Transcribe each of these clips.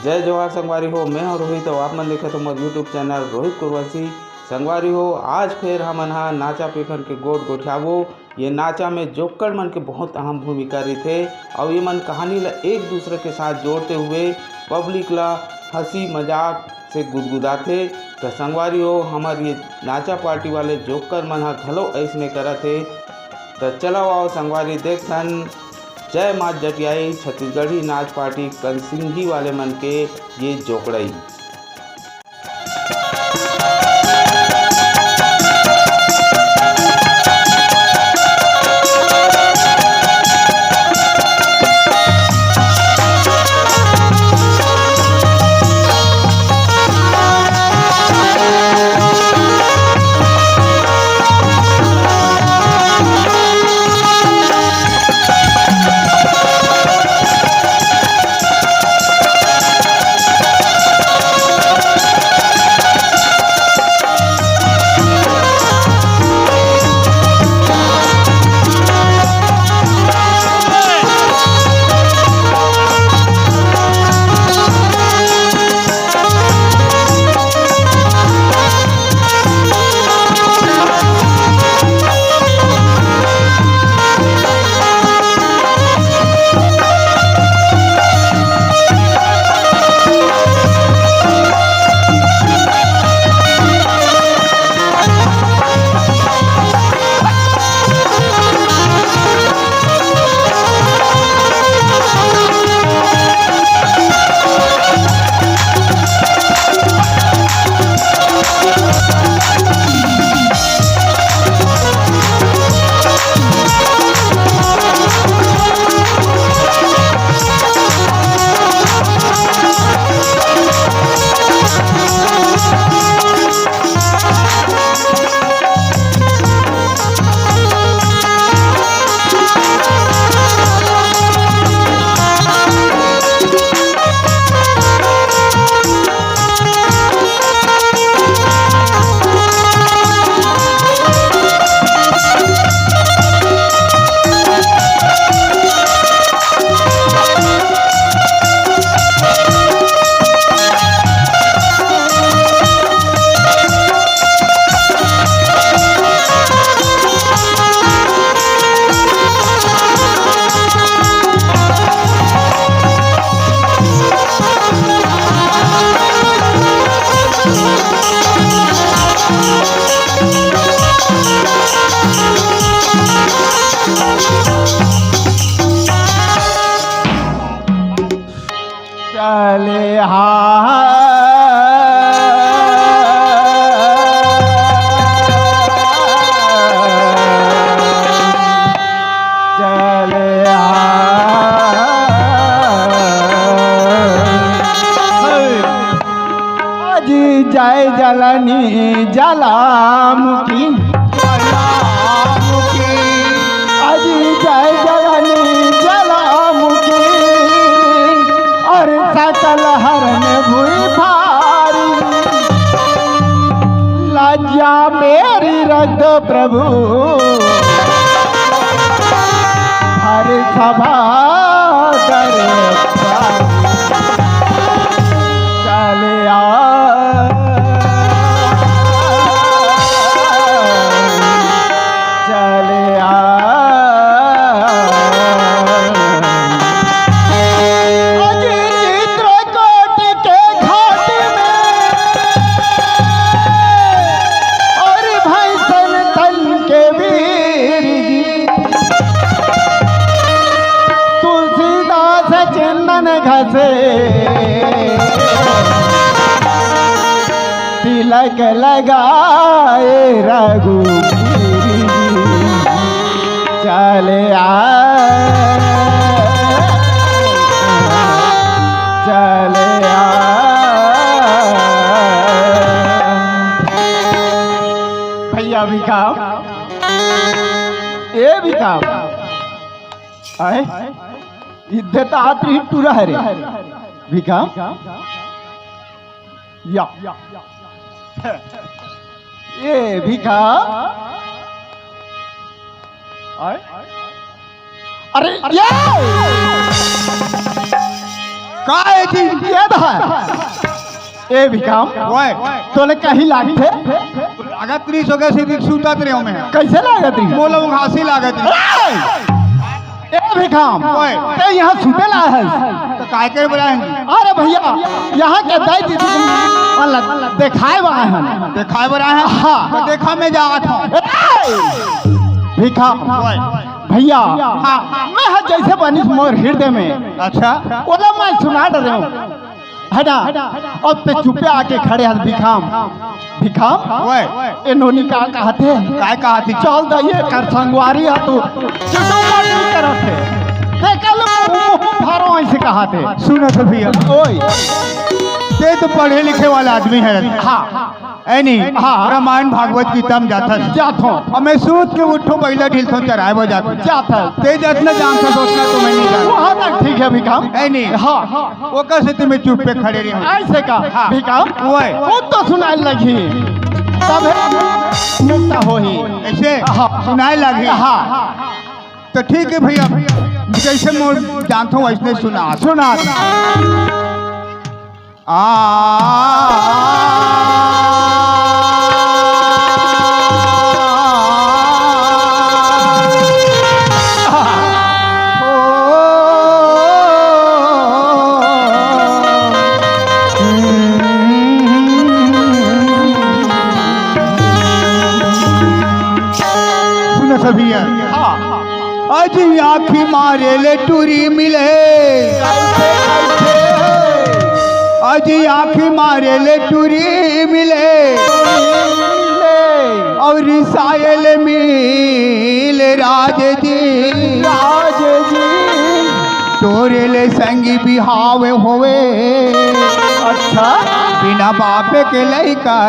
जय जवाहर संगवारी हो। मैं हूँ रोहित और आप मन देखा तो मोर यूट्यूब चैनल रोहित कुरवसी संगवारी हो। आज फिर हमन हा नाचा पेखर के गोट गोठियाबो। ये नाचा में जोक्कड़ मन के बहुत अहम भूमिका रही और ये मन कहानी ला एक दूसरे के साथ जोड़ते हुए पब्लिक ला हंसी मजाक से गुदगुदाथे। तो संगवारी हो हमार ये नाचा पार्टी वाले जोक्कड़ मन हा घलो ऐसने करथे। तो चलो आओ संगवारी देखन जय माँ जटियाई छत्तीसगढ़ी नाच पार्टी कंसिंघी वाले मन के ये जोकड़ई। चले हाँ चले जी जय जलनी जलामुखी अजी जय जलनी जलामुखी और सकल हरण भूई भारी लज्जा मेरी रख दो प्रभु हर सभा करे चले चले घसे तिलक लगाए रघु चले चले भैया भी काम ये भी काम आए इद्दता आत्री टूरा है रे भिका या ये भिका अरे ये का है जी ये धा ए भिकाम ओए तोले कहीं लागथे लागत नहीं सोगे सीधी सूतत रहो मैं कैसे लागत रही मोला घासी लागत रही ए भिकाम ओए ते यहाँ सुते ला है तो काय के बुलाएंगे अरे भैया यहाँ के दाई दीदी मतलब दिखाए वाला है दिखाए बरा है हाँ तो देखा मैं जात हूँ भिकाम भैया हाँ मैं हाँ जैसे बनी मोर हृदय में अच्छा ओला मैं सुना डर रहा हूँ है ना और पे चुपे आके खड़े हैं भिखाम भिखाम ओए ए नोनी का कहते काय कहा थी चल दइए कर संगवारी है तू चुटो माटी करत है ते कल फारो ऐसे कहते सुनो तो भैया ओए ते तो पढ़े लिखे वाला आदमी है हाँ है नहीं हाँ। रामायण भागवत गीता में जाता है जाथो और मैं सूत के उठो पहले ढील तो चराए वो जाता जाता ते जितना जानता सोचना तो मैं नहीं जानता वहाँ तक ठीक है भिखाम है नहीं हाँ वो कैसे तुम्हें चुप पे खड़े रहे ऐसे का हाँ। भिखाम ओए वो तो सुनाई लगी तब मुक्ता हो ही ऐसे हाँ। सुनाए लगी हाँ तो ठीक है भैया जैसे मैं जानता हूँ वैसे सुना सुना सुनो सभी आज आँखी मारे ले टूरी मिले आज आँखी मारे ले टूरी मिले और सायल मिल राज जी तोरे ले संगी बिहावे होवे अच्छा बिना बाप के लइका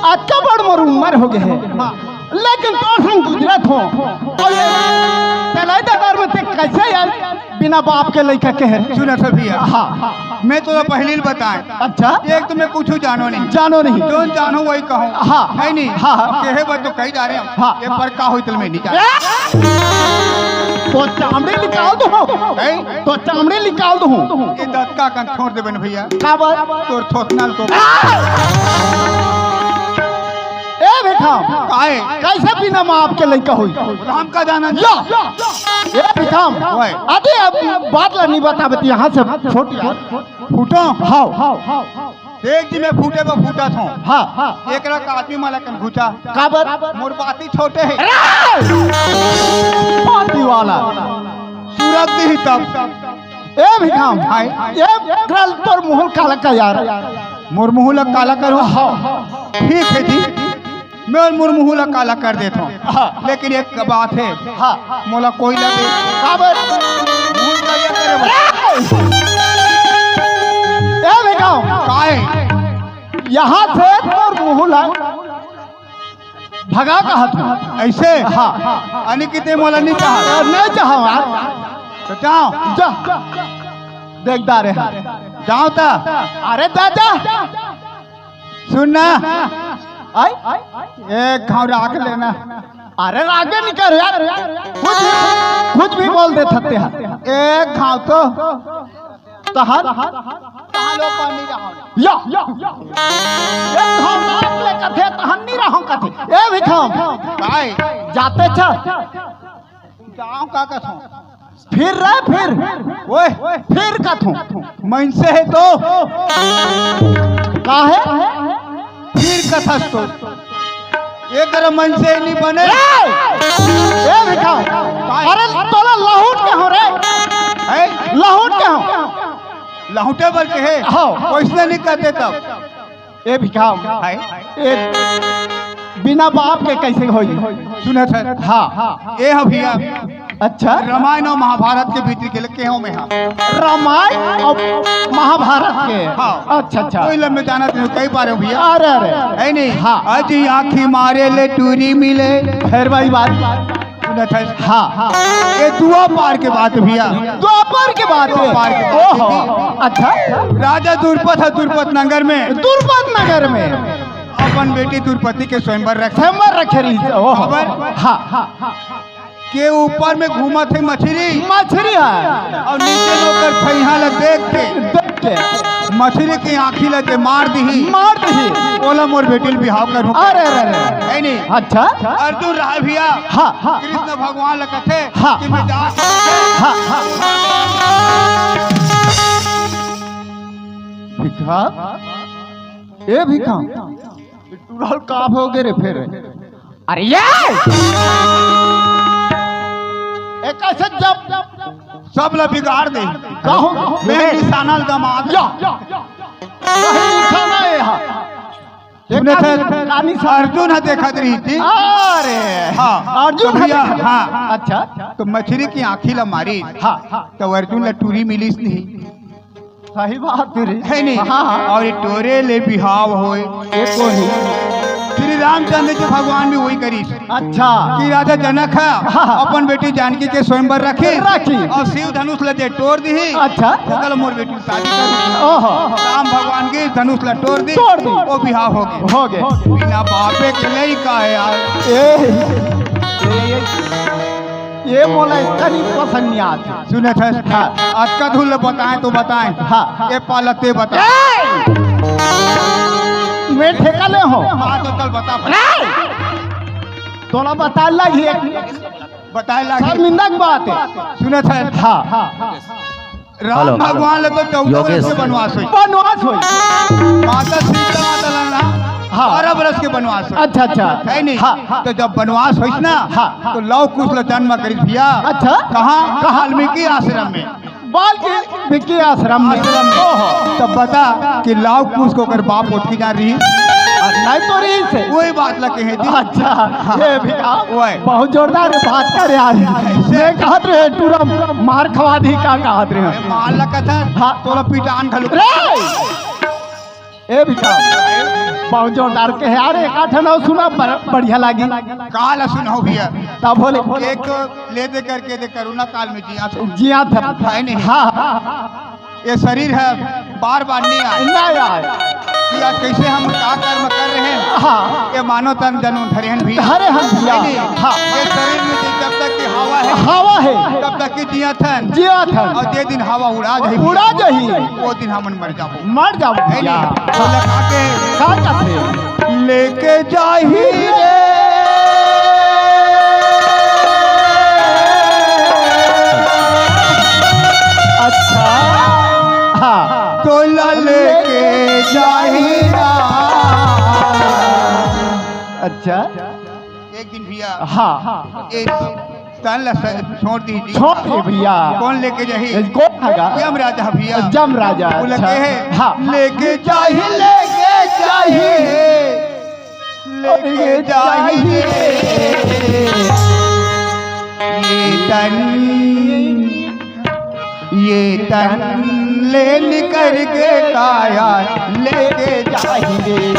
अच्छा बड़ मोर उम्र हो गए है लेकिन तो हम गुजरत हो और ये चलाई दरबार में ते कैसे यार बिना बाप के लइका के है सुना सभी हाँ मैं तो पहले बताएं अच्छा एक तो मैं कुछ जानो नहीं जानो नहीं जो जानो वही कहूँ हाँ है नहीं हाँ कहे बात तो कही जा रहे हैं हाँ ये पर का हुई तो मैं नहीं जान तो चामड़े निकाल दो तो चामड़े निकाल दो ये दत्ता का छोड़ दे बन भैया का बात तोर थोथनाल तो ए भिखाम काहे कैसे बिना माँ के लइका हुई राम का जाना लो ए भिखाम अरे अब बात ला नहीं बताबती यहाँ से छोटी फूटो हाँ देख जी मैं फूटे पर फूटा था हाँ एक रक आदमी माला कन घुचा का बात मोर बाती छोटे है पाती वाला सूरत ही तब ए भिखाम ये ग्रल पर मुहल काला का यार मुरमुहुला काला करो ठीक है जी मैं मुरमुहुला काला कर देता हूँ लेकिन एक बात है मोला कोई लगे यहाँ से और मुहला भगा का हाथ ऐसे हाँ अने कितने मोला नहीं चाहा नहीं चाहा तो जाओ जा देखदा रे जाओ ता अरे दादा सुनना आई एक घाव राख लेना अरे रागे नहीं कर यार कुछ भी बोल दे थकते हैं एक घाव तो तहन लो पानी रहो या एक हम नाक ले कथे तहन नहीं रहूं कथे ए भिखाम भाई जाते छ जाओ का कथो फिर रहे फिर ओए फिर कथो मन से है तो काहे फिर कथस तो एक तरह मन से नहीं बने ए भिखाम अरे तोला लहूट के हो रे है लहूट के हो लहुटे बल के है हाँ। वैसे नहीं कहते तब ए भिखाम बिना बाप के कैसे होई सुने थे हाँ ये भैया अच्छा रामायण और महाभारत के भीतर के लगे हो में हाँ रामायण और महाभारत के हाँ। अच्छा अच्छा कोई लम्बे जाना तेरे कई बार हो भैया अरे अरे है नहीं हाँ। आज आँखी मारे ले टूरी मिले फिर भाई बात सुने थे हाँ ये दुआ पार के बात भैया द्वापर के बात है द्वापर के बात है। ओहो अच्छा राजा दुर्पत है दुर्पत नगर में दुर्पत नगर में अपन बेटी दुर्पति के स्वयंवर रखे स्वयंवर रखे रही ओहो खबर? हाँ के ऊपर में घूमत है मछली मछली है और नीचे लोकर फैहा ल देख के मछली की आँखी लगे मार दी बोला मोर बेटी बिहाव करूं। अरे अरे है नहीं अच्छा अर्जुन रहा भैया हाँ हाँ कृष्ण भगवान लगते हाँ, कि मैं जा हाँ हाँ भिखा ए भिखा टूरल काफ हो गए रे फिर अरे ये एक ऐसे जब सब ला बिगाड़ दे कहो मैं निशाना दमाद कहीं निशाना है यहाँ सुने थे अर्जुन है देखा रही थी अरे हाँ अर्जुन तो भैया है हाँ अच्छा तो मछली की आँखी ला मारी हाँ हाँ तो अर्जुन ला टूरी मिली नहीं सही बात तेरी है नहीं हाँ हाँ और ये टोरे ले बिहाव होए एक को नहीं श्री रामचंद्र जी भगवान भी वही करी अच्छा कि राजा जनक है अपन बेटी जानकी के स्वयंवर रखी और शिव धनुष लगे तोड़ दी अच्छा कल मोर बेटी शादी कर ओहो राम भगवान की धनुष ला तोड़ दी वो बिहाव हो गए बिना बापे के नहीं का है यार ये बोला इसका नहीं पसंद नहीं आता सुने थे आज का धुल बताएं तो बताएं हाँ ये पालते बताएं मैं ठेका ले हो बात तो कल बता थोड़ा बता लगी बताए सब लगे निंदा की बात है सुने थे हाँ हाँ राम भगवान ले तो 14 वर्ष के बनवास हुई बनवास हुई माता सीता माता लड़ा हाँ 12 वर्ष के बनवास हुई अच्छा अच्छा है नहीं हाँ तो जब बनवास हुई ना हाँ तो लव कुश ला जन्म करी भैया अच्छा कहाँ वाल्मीकि आश्रम में बाल के विकी आश्रम में तब बता कि लाव कुश को कर बाप उठकी जा रही नहीं तो रही से वही बात लगे है जी अच्छा ये भी वही बहुत जोरदार बात कर यार मैं कहत रहे टूरा मार खवा दी का कहत रहे मार लगा था हाँ तोला पिटान खलु ए बिका बहुत जोरदार के यार एक आठ नौ सुना बढ़िया लगी काल सुनाओ भैया तब बोले एक तो ले दे करके दे करुणा काल में जिया जिया था है नहीं हाँ ये शरीर है बार बार नहीं आए नहीं आए कि आज कैसे हम क्या कर्म कर रहे हैं हाँ ये मानो तन जन्म धरे हैं भैया हरे हम जिया हाँ ये शरीर में जब तक की हवा है हवा है तब तक की जिया था और जे दिन हवा उड़ा जाही वो दिन हम मर जाओ मर जाओ है भैया नहीं तो लगा के का कहते लेके जाही अच्छा हाँ तो लेके जाही अच्छा एक दिन भैया हाँ एक तन ला छोड़ दीजिए छोड़ दे भैया कौन लेके जाही कौन हैगा यम राजा भैया जम राजा वो अच्छा लगे है हाँ लेके जाही लेके जाही ये तन ले निकर के काया लेके जाएंगे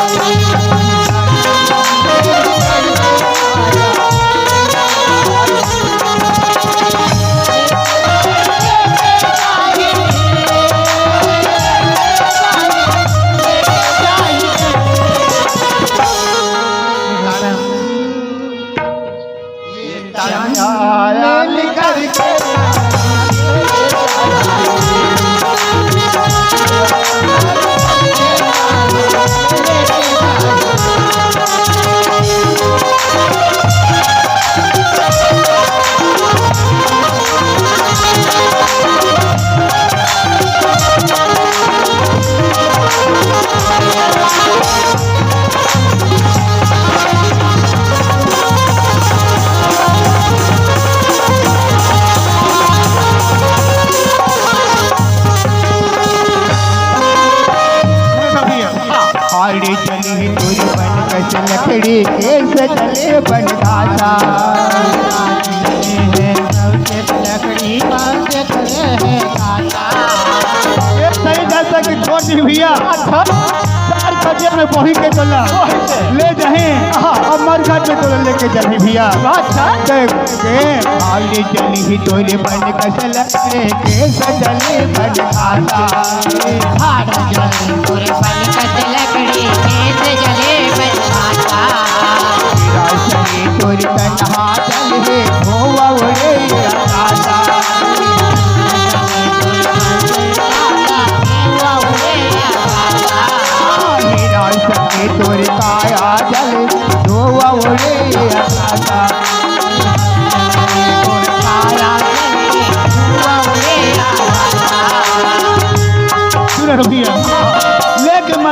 हाड़ी चली तुरी बन कस लकड़ी के सजले बन घासा लकड़ी नहीं जा सके छोटी भैया चार खजे में पहुँच के चला ले जाए और मरघट में तो लेके चले भैया हाड़ी चली ही तोरी बन कस लकड़ी के सजले बन घासा तोरी तनहा चल हे होवा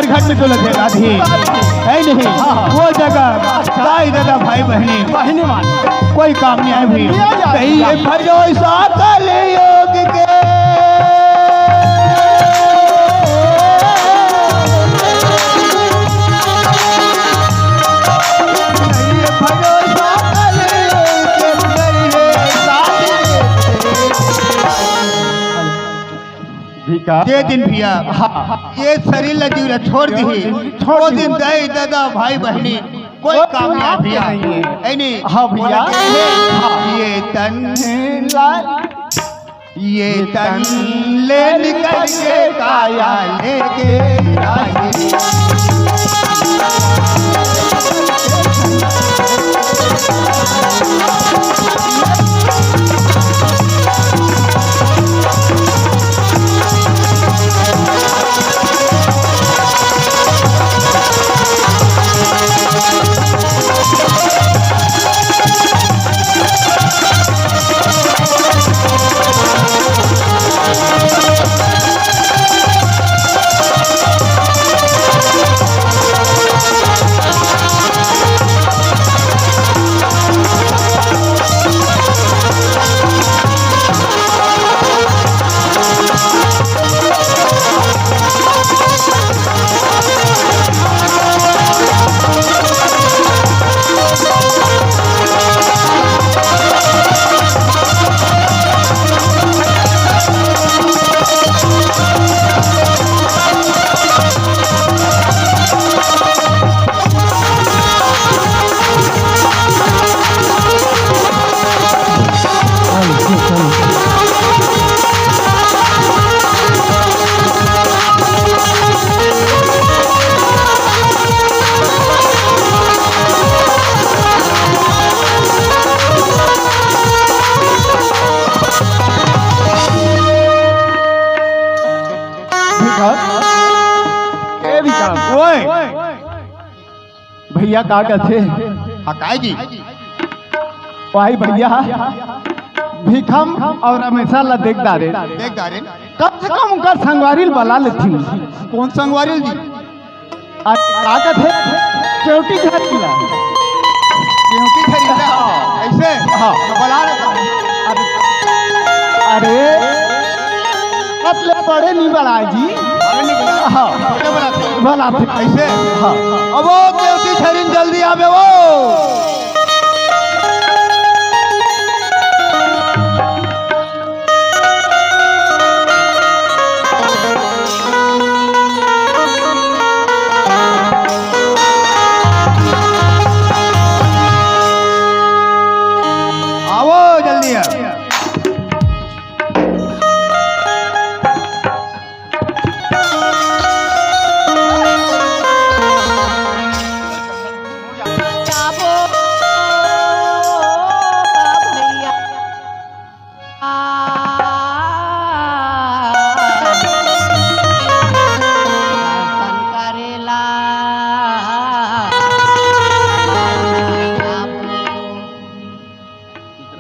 हमारे घर में तो लगेगा भी है नहीं। वो जगह दाई दादा भाई बहनी कोई काम नहीं है भी। कहिए भरोसा कल योग के ये दिन भैया ये शरीर लजीरा छोड़ दी वो दिन दाई दादा भाई बहनी कोई काम नहीं भैया है नहीं। हाँ भैया ये तन ले निकल के काया लेके भैया का कहते हकाई जी भाई भैया भिखम और हमेशा ला देखदा रे कम से कम उनका संगवारी बला लेती। कौन संगवारी जी? का कहते केवटी खरीदा ऐसे बला अरे कतले बड़े नहीं बड़ाए जी बना ऐसे। हाँ अब वो केवटी खरीद जल्दी आवे वो आओ जल्दी है।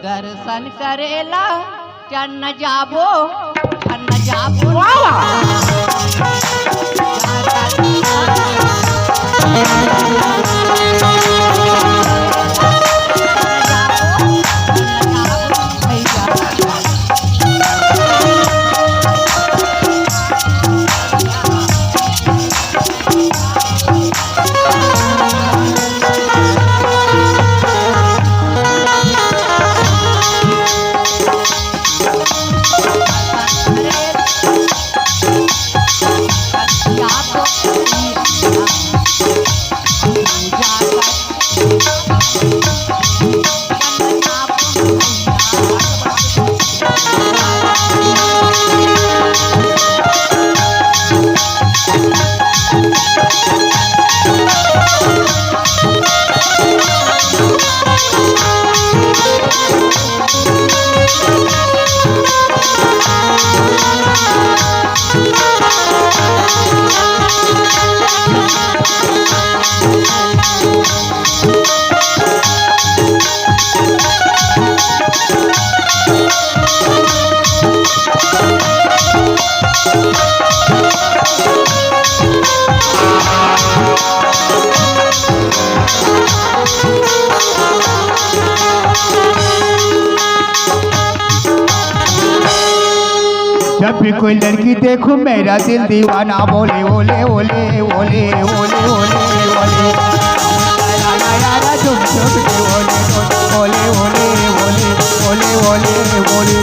दर्शन करेला चन्न जाबो पूजा जब भी कोई लड़की देखो मेरा दिल दीवाना बोले ओले ओले ओले ओले ओले ओले यारा झुम झुम के ओले ओले ओले ओले ओले ओले ओले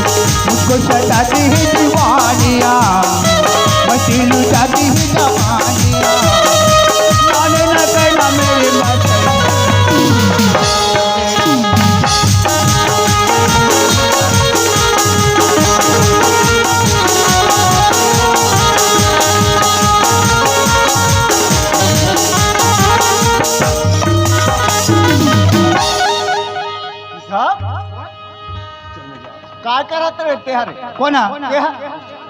मुझको सताती है दीवानिया मशीन जाती है जवानिया माने न कहना मेरे मत काय करत रहते हरे कोना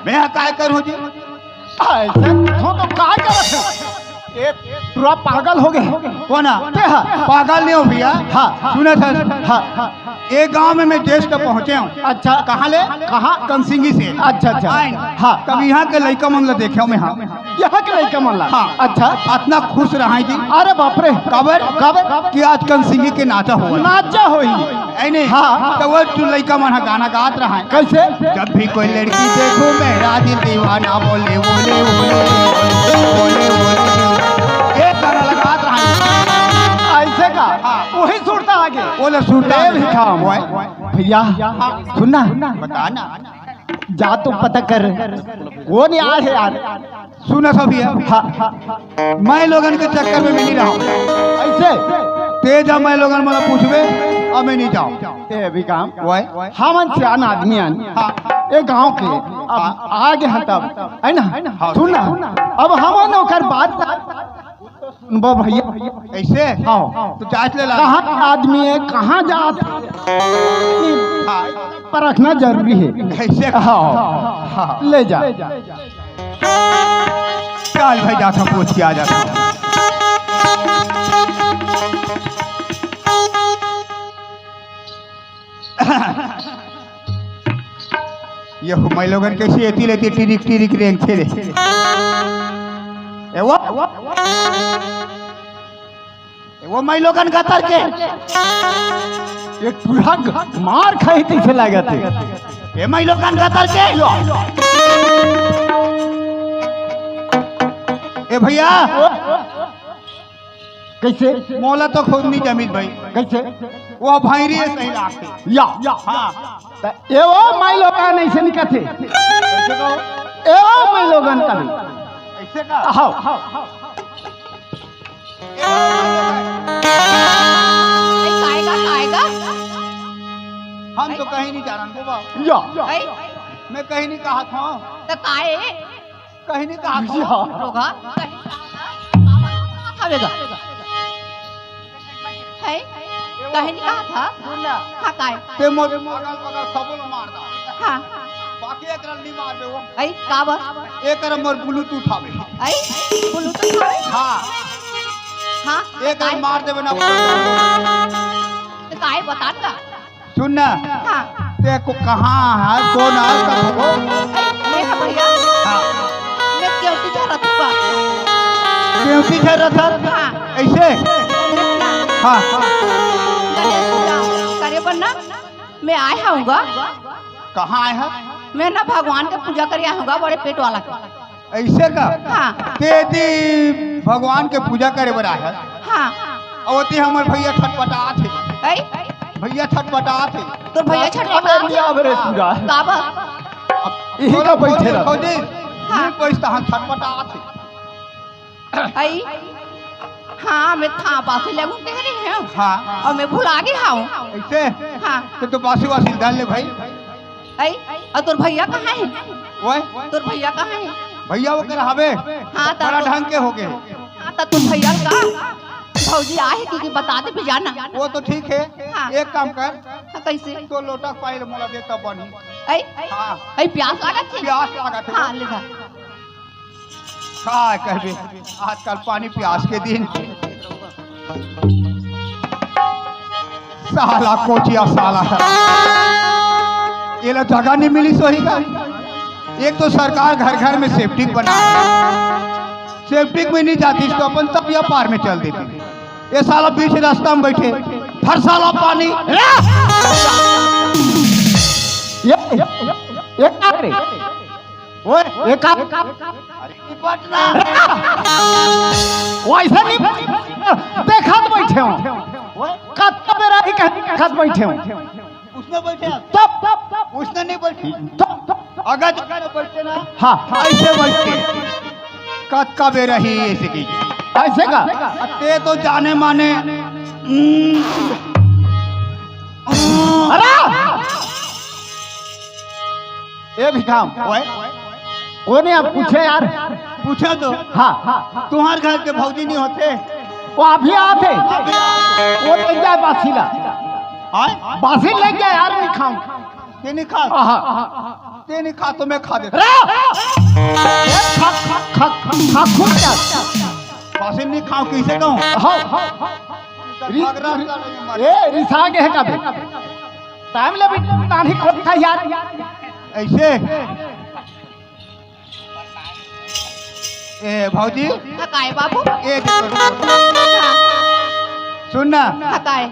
मैं काय करूं जी ऐसे हो तो काय करत है ये पूरा पागल हो गए कोना क्या पागल नहीं हो भैया हाँ सुने सर हाँ एक गांव में मैं देश तक पहुंचे हूँ अच्छा कहाँ ले कहाँ कंसिंगी से अच्छा अच्छा आइन। हाँ तब यहाँ के लड़का मन ला देखे मैं हाँ यहाँ के लड़का मन ला हाँ अच्छा इतना खुश रहा जी अरे बाप रे कबर कब कि आज कंसिंगी के नाचा हुआ नाचा होई नहीं हाँ। तो वो तू लड़का मन गाना गात रहा है कैसे जब भी कोई लड़की देखो मेरा दिल दीवाना बोले बोले बोले बोले बोले एक गाना लगात रहा है ऐसे का वही सुनता आगे बोले सुनता भी काम भैया सुनना बताना जा तो पता कर वो नहीं आ है यार सुना सब ये मैं लोगन के चक्कर में नहीं रहा ऐसे तेज मैं लोगन मला पूछबे अब मैं नहीं जाऊं ते भी काम वही हमन सियान आदमी आन ये गांव के अब आगे हैं तब है ना सुनना अब हमन ओकर बात सुनबो भैया ऐसे हाँ तो जांच ले ला कहाँ आदमी है कहाँ जात परखना जरूरी है ऐसे हाँ ले जा चल भाई जाता पूछ के आ जाता ये मैं लोगन कैसे एती लेती टिरिक टिरिक रेंग थे रे वो मैं लोगन का तर के एक पूरा मार खाई कैसे लागत है ये मैं लोगन का तर के ए भैया कैसे मौला तो खुद नहीं जमीन भाई कैसे वो भैरी है सही लागते या हाँ ए वो माई लोगन ऐसे नहीं कहते ए वो माई लोगन का नहीं ऐसे का हाँ काएगा हम तो कहीं नहीं जा रहे बाबा या मैं कहीं नहीं कहा था तो काए कहीं नहीं कहा था या रोगा खावेगा है कहीं नहीं कहा था हाँ काय ते मोर अगल बगल सबो लो मार दा हाँ बाकी एकरा नहीं मार दे वो ऐ का बस एकरा मोर ब्लूटूथ आवे ऐ बोलू तो खावे हां हाँ एकरा मार देबे ना तो काय बता ना सुन ना हाँ ते को कहां है कौन है कब हो मैं है भैया हां मैं क्यों तुझे रखूंगा क्यों पीछे रथ हाँ ऐसे हां गणेश पूजा करे बनना मैं आया हूँगा कहां आए है मैं ना भगवान के पूजा करे आऊँगा बड़े पेट वाला का ऐसे का हाँ तेती भगवान के पूजा करे बरा है हाँ ओती हमर भैया छटपटा थे ऐ भैया छटपटा थे तो भैया छटपटा अबे पूरा काबा यही का बैठे रह खोदे नहीं पैसा हम छटपटा थे आई हाँ मैं था पासे लगू कह रही हूँ हाँ और मैं भुला गई हूँ ऐसे हाँ तो बासी वासी डाल ले भाई आई और तोर भैया कहाँ है ओए तोर भैया कहाँ है भैया वो कर हवे हाँ बड़ा तो ढंग के हो गए हाँ तो तुम भैया का भौजी आए कि बता दे भी जाना वो तो ठीक है हाँ। एक काम कर हाँ, कैसे तो लोटा पाइल मोला देता बनी ऐ हाँ ऐ प्यास लगा थी प्यास लागत है हाँ लिखा का कहबे आजकल पानी प्यास के दिन साला कोचिया साला ये लो जगह नहीं मिली सोही का एक तो सरकार घर घर में सेफ्टिक बना सेफ्टिक में नहीं जाती तो अपन तब या पार में चल देती ये साला बीच रास्ता में बैठे हर साला पानी ये क्या करे ओए ये का वैसा नहीं देखा तो बैठे हो कत्ता बेरा ही देखा तो बैठे हो उसमें बैठे तब उसने नहीं बैठी तब अगर बैठे ना हाँ ऐसे बैठे कत्का बे रही ऐसे की ऐसे का ते तो जाने माने अरे ये भिखाम कौन है आप पूछे यार पूछो तो हाँ तुम्हारे घर के भौजी नहीं होते वो अभी आते वो ले जाए बासीला बासी ले जाए यार भिखाम ते नहीं खा हाँ ते नहीं खा तो मैं खा देता बासी नहीं खाऊं किसे कहूं ये रिसा के है कभी टाइम ले भी नानी खोल था यार ऐसे ए भौजी हकाए बाबू एक सुन ना हकाए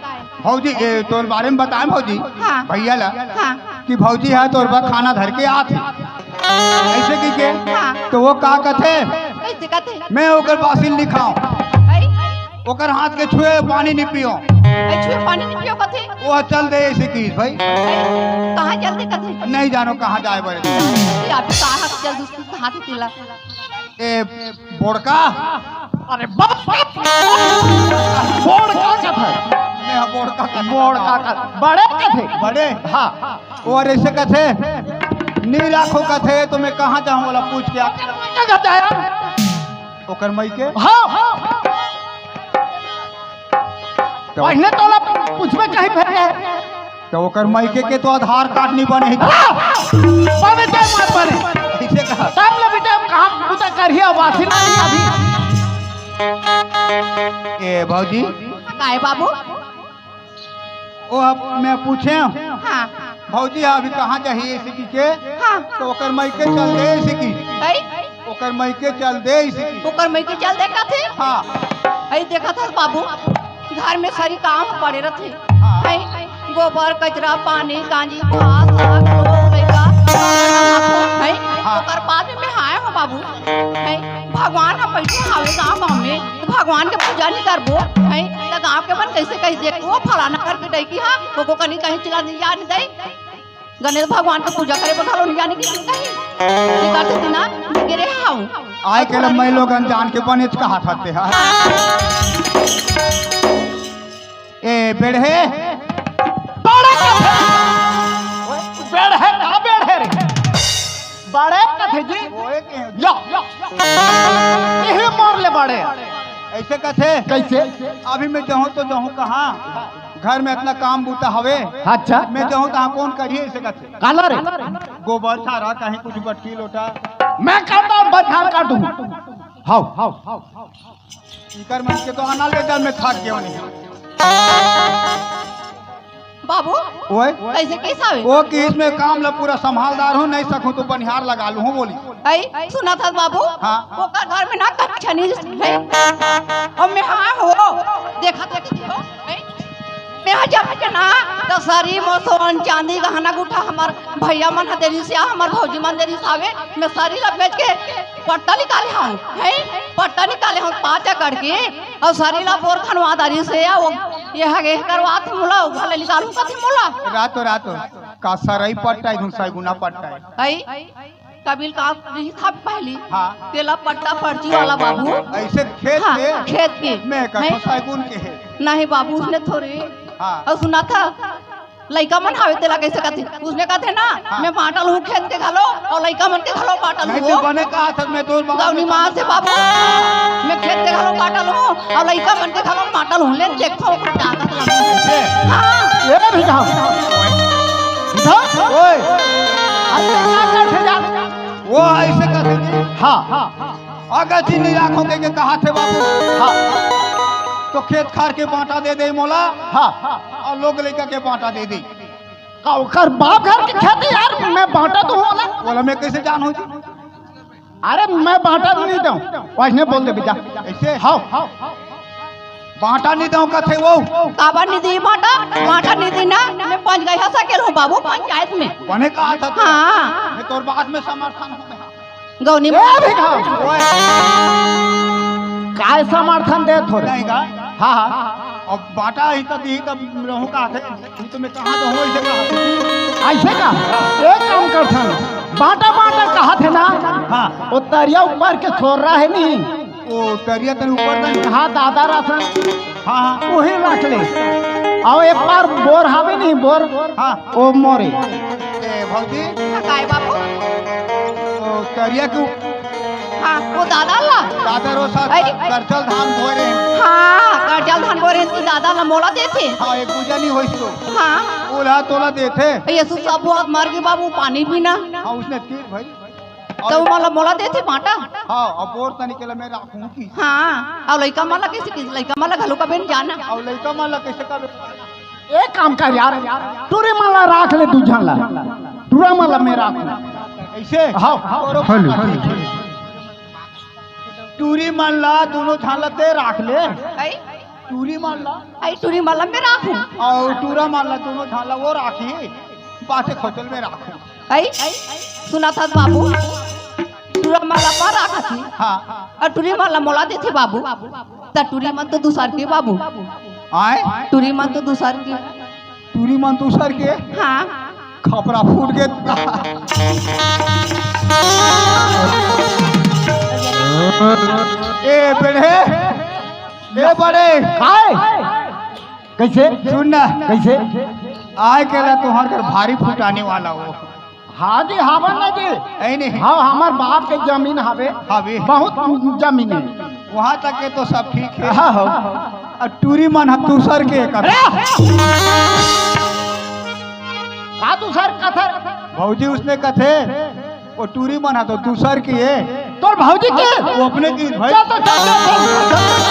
भौजी ए तोर बारे में बताए भौजी हाँ। भैया ला हाँ कि भौजी है तोर बा खाना धर के आते ऐसे की के हाँ। तो वो का कथे कैसे कहते मैं ओकर बासिल नहीं खाऊं ऐ ओकर हाथ के छुए पानी नहीं पियो छुए पानी नहीं पियो कहते वो चल दे ऐसे की भाई कहाँ जल्दी कहते नहीं जानो कहाँ जाए बड़े या भी कहाँ जल्दी उसको हाथ तिला ए बोड़का अरे बाप बोड़ का कथा मैं बोड़का बोड़ का कथा बड़े कथे बड़े हाँ और ऐसे कथे नहीं राखो कथे तो मैं कहाँ जाऊँ वाला पूछ के आके क्या कहता है यार ओकर मई के हाँ पहले तो पूछवे कहीं भेजे तो ओकर मई के तो आधार कार्ड नहीं बने बने जाए मत बने ऐसे कहा टाइम ले बेटा कहाँ पूछा करिए वासी नहीं अभी ए भौजी काय बाबू ओ अब मैं पूछे हाँ भौजी अभी कहाँ चाहिए इसी की के हाँ तो ओकर मई के चल दे इसी की ऐ ओकर मई के चल दे इसी की ओकर मैं के चल देखा थे हाँ ऐ देखा था बाबू घर में सारी काम पड़े रहते हाँ। ऐ गोबर कचरा पानी कांजी घास साग लड़का है हाँ। ओकर बाद में हाय हो बाबू है भगवान हम बैठे हावे गाँव में तो भगवान के पूजा नहीं करबो है तो गाँव के मन कैसे कही देख वो फलाना करके दे की हाँ वो कहीं कहीं चिल्ला नहीं जाने दे गणेश भगवान का पूजा करे बखालो नहीं जाने की कहीं करते ना गिरे हाउ आए के लिए मैं लोग अनजान के बने का हाथ आते हैं ए बेड़े बड़े कथे बेड़ है ना बेड़ है रे बड़े कथे जी या यही मार ले बड़े ऐसे कथे कैसे अभी मैं जाऊँ तो जाऊँ कहाँ घर में इतना काम बूता हवे अच्छा मैं जाऊँ कहाँ कौन करिए ऐसे कथे काला रे गोबर सारा कहीं कुछ बट्टी लोटा मैं करता हूँ बदहार काट दूँ हाउ इकर मन के तो आना ले जल में खाट गया नहीं बाबू ओए ऐसे कैसा है वो कि इसमें काम ला पूरा संभालदार हूँ नहीं सकूँ तो बनिहार लगा लूँ हूँ बोली ऐ सुना था बाबू हाँ। वो का घर में ना कछनी है और मैं हाँ हो देखा हो मैं जब के ना तो सारी मोसोन चांदी गहना गुठा हमार भैया मन देरी से हमार भौजी मन देरी से आवे मैं सारी ला बेच के पट्टा निकाले हूँ है पट्टा निकाले हूँ 5 एकड़ के और सारी ला बोर खनवादारी से वो ये हगे करवा थी मुला भले निकालू कथी मुला रातो का सरई पट्टा इधर सैगुना पट्टा है कबील का नहीं था पहली हाँ। तेला पट्टा पर्ची वाला बाबू ऐसे खेत हाँ, में खेत के मैं का हैं? सैगुन के है नहीं बाबू उसने थोड़े हाँ और सुना था लड़का मन हावे तेला कैसे कहते उसने कहते ना मैं बांटल हूँ खेत के घलो और लड़का मन के घलो बांटल नहीं हूँ तो बने कहा था मैं तो गौनी माँ से बाबू मैं खेत के घलो बांटल हूँ और लड़का मन के घलो बांटल हूँ ले देखो क्या हाँ ये भी कहा ओए अरे क्या करते जा वो ऐसे कहते हाँ अगर चीज नहीं रखोगे के कहा थे बाबू हाँ तो खेत खार के बांटा दे दे मोला हाँ और लोग लेकर के बांटा दे दी कर बाप घर की खेती यार मैं बांटा तो हूँ बोला मैं कैसे जान हो जी अरे मैं बांटा नहीं दूँ वैसे बोल दे बेटा ऐसे हाँ बांटा नहीं दूँ कथे वो काबर निधि बांटा निधि ना मैं 5 गया सकेल हूँ बाबू पंचायत में बने कहा था तो। हाँ मैं तोर बात में समर्थन हूँ गौनी ए भिखाम काय समर्थन दे थोड़े नहीं का हाँ हाँ अब बाटा ही तो दी तब रहूं का थे तो मैं कहां तो हूं ऐसे का ऐसे का एक काम कर था बाटा बाटा कहा थे ना हाँ वो तरिया ऊपर के छोड़ रहा है नहीं ओ तरिया तन ऊपर तन हाँ दादा राशन हाँ हाँ वही रख ले और एक बार बोर हावे नहीं बोर हाँ ओ मोरे ए भौजी काय बाबू ओ तरिया के हाँ वो दादा ला दादा रो साथ ऐ, करचल धान धोए रहे हाँ काजल धान बोरे की दादा ला मोला देते हाँ एक पूजा नहीं होई तो हाँ ओला तोला देथे ये सब बहुत मर गई बाबू पानी पीना हाँ उसने की भाई तो मला मोला देते बाटा हाँ अब बोर तनी के लिए मैं राखूं की हाँ और लड़का माला कैसे किस लड़का माला घलो का बेन जाना और लइका माला कैसे का एक काम कर यार टूरे माला राख ले तू झला टूरा माला में राख ऐसे हाँ टूरी माला दोनों झालते राख ले आई टूरी माला आई टूरी माला में राखूं और टूरा माला दोनों झाला वो राखी पासे खोचल में राखूं आई सुना था बाबू टूरा माला पर राखा थी हाँ और टूरी माला मोला देते बाबू ता टूरी मन तो दूसर के बाबू आए टूरी मन तो दूसर के टूरी मन दूसर के हाँ खपरा फूट गए ए बेड़े ए बड़े काय कैसे सुन ना कैसे आए केला तुम्हार घर भारी फुटाने वाला हो हाँ जी हावन ना जी ऐ नहीं हाँ हमार बाप के जमीन हवे हवे बहुत जमीन है वहाँ तक के तो सब ठीक है हाँ हाँ और टूरी मन दूसर के कर का तू सर कथर भौजी उसने कथे वो टूरी मन है तो दूसर की है तोर भौजी के वो अपने की भाई चल तो चल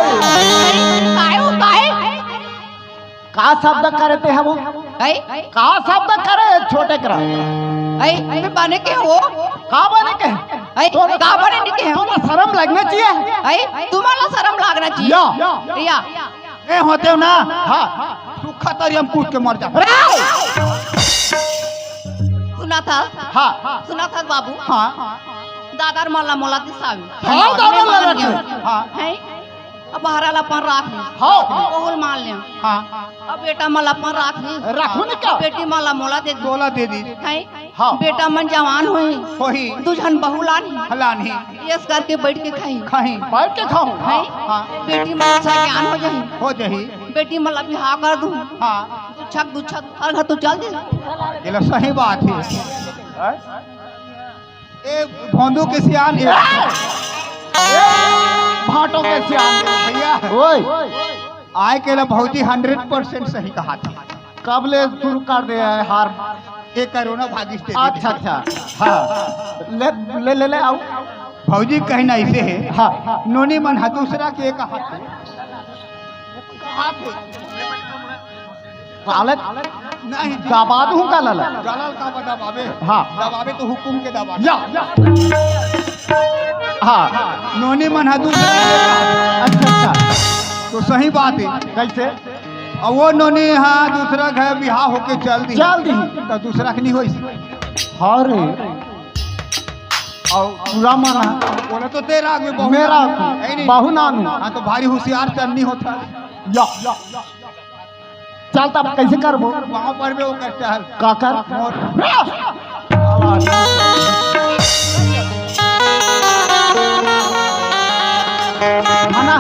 काय हो काय का शब्द करते हैं वो आई का शब्द करे छोटे करा आई मैं बने के हो का बने के आई का बने के हो थोड़ा शर्म लगना चाहिए आई तुम्हाला शर्म लागना चाहिए या ए होते हो ना हाँ सूखा तरी हम कूट के मर जा सुना था हाँ सुना था बाबू हाँ दादार माला मोला दिसावी हाँ, दादा माला के। हाँ है अब हराला अपन राख ले हाँ बहुल मान ले हाँ अब बेटा माला अपन राख ले रखू नहीं क्या बेटी माला मोला दे दी तोला दे दी है हाँ। बेटा मन जवान हुई वही दुजन बहु लानी हलानी यस करके बैठ के खाई खाही बैठ के खाऊं है हाँ बेटी माला सा ज्ञान हो जाही हो जही बेटी माला बिहार कर दूं हाँ दुछक दुछक हर घर तू चल दे ये लो सही बात है ए भोंदू के सियान है भाटों के सियान भैया ओए आए के लिए भौजी 100% सही कहा था कब ले शुरू कर दे है हार ये कोरोना भागिस दे दी। अच्छा अच्छा हाँ ले ले ले आओ भौजी कहना ऐसे है हाँ नोनी मन है दूसरा के कहा थे हालत नहीं दबा दूं का लला जलाल का दबावे हाँ। दबावे तो हुकुम के दबा या हाँ नोनी मन है दूसरा के कहा थे। अच्छा अच्छा तो सही बात है कैसे और वो नोनी हाँ दूसरा घर बिहार होके चल दी चल दी। तो दूसरा के नहीं होई अरे और पूरा माना बोले तो तेरा आगे बहु मेरा है नहीं बहु नानू हाँ तो भारी होशियार चलनी होता या चल तब कैसे करबो वहाँ पर भी वो कर चल का कर मना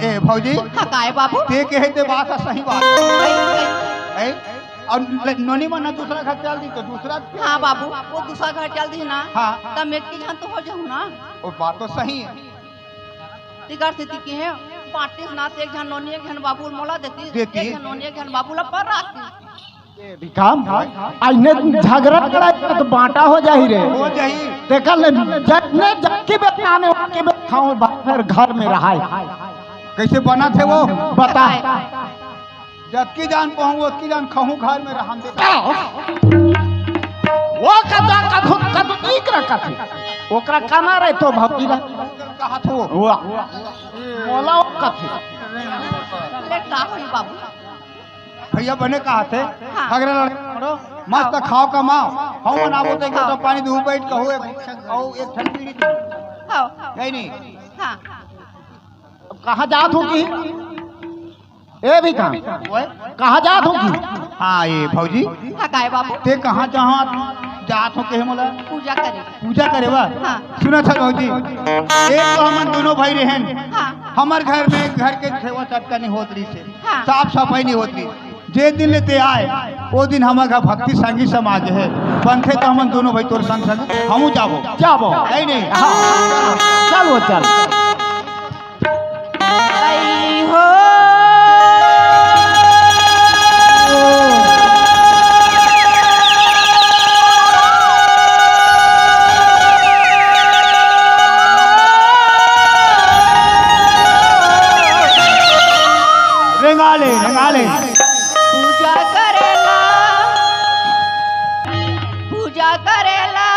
ए भौजी हाँ काय बाबू ते के है बात है सही बात आई, है और नोनी मना दूसरा घर चल दी तो दूसरा हाँ बाबू वो दूसरा घर चल दी ना हाँ। तब मेट की जान तो हो जाऊँ ना वो बात तो सही है तिगर स्थिति की है पार्टी ना एक जन नोनी एक जन बाबू मोला देती देती। एक जन नोनी एक जन बाबू ला पर राखती काम आइने झगड़ा करा तो बांटा हो जाही रे हो जाही देखल जटने जक्की बेताने के खाओ बाहर घर में रहाय कैसे बना थे वो बता जबकि जान कहूँ उसकी जान कहूँ घर में रहम दे वो कदा कथु कथु ठीक रखत ओकरा काना रे तो भक्ति रे कहा थो मोला कथि ले का होई बाबू भैया बने कहा थे हाँ। अगर लड़को मस्त खाओ कमाओ हम बनाबो तो एक लोटा पानी दूँ बैठ कहू एक ठंड पीड़ी हाँ नहीं हाँ कहाँ जात होगी ए भी कहाँ जात होगी हाँ ये भौजी हाँ काय बाबू ते कहाँ जहाँ जात हो के मोला पूजा करे पूजा करे बा हाँ। सुना था भौजी एक तो हम दोनों भाई रहन हाँ हमार घर में घर के सेवा चटका नहीं होत रही से हाँ। साफ सफाई नहीं होती जे दिन लेते आए वो दिन हमारे घर भक्ति संगी समाज है बनते तो हम दोनों भाई तोर संग संग हमू जाबो जाबो नहीं हाँ चलो चल आई हो रेंगाले पूजा करेला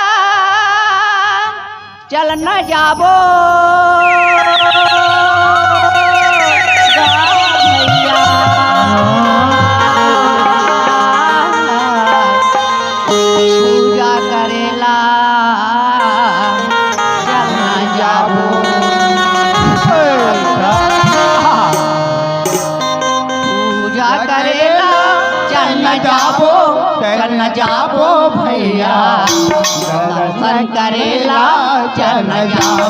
चल न जाबो भैया पूजा करेला चल न जाबो पूजा करेला चल न जाबो भैया दर्शन करेला चल न जाबो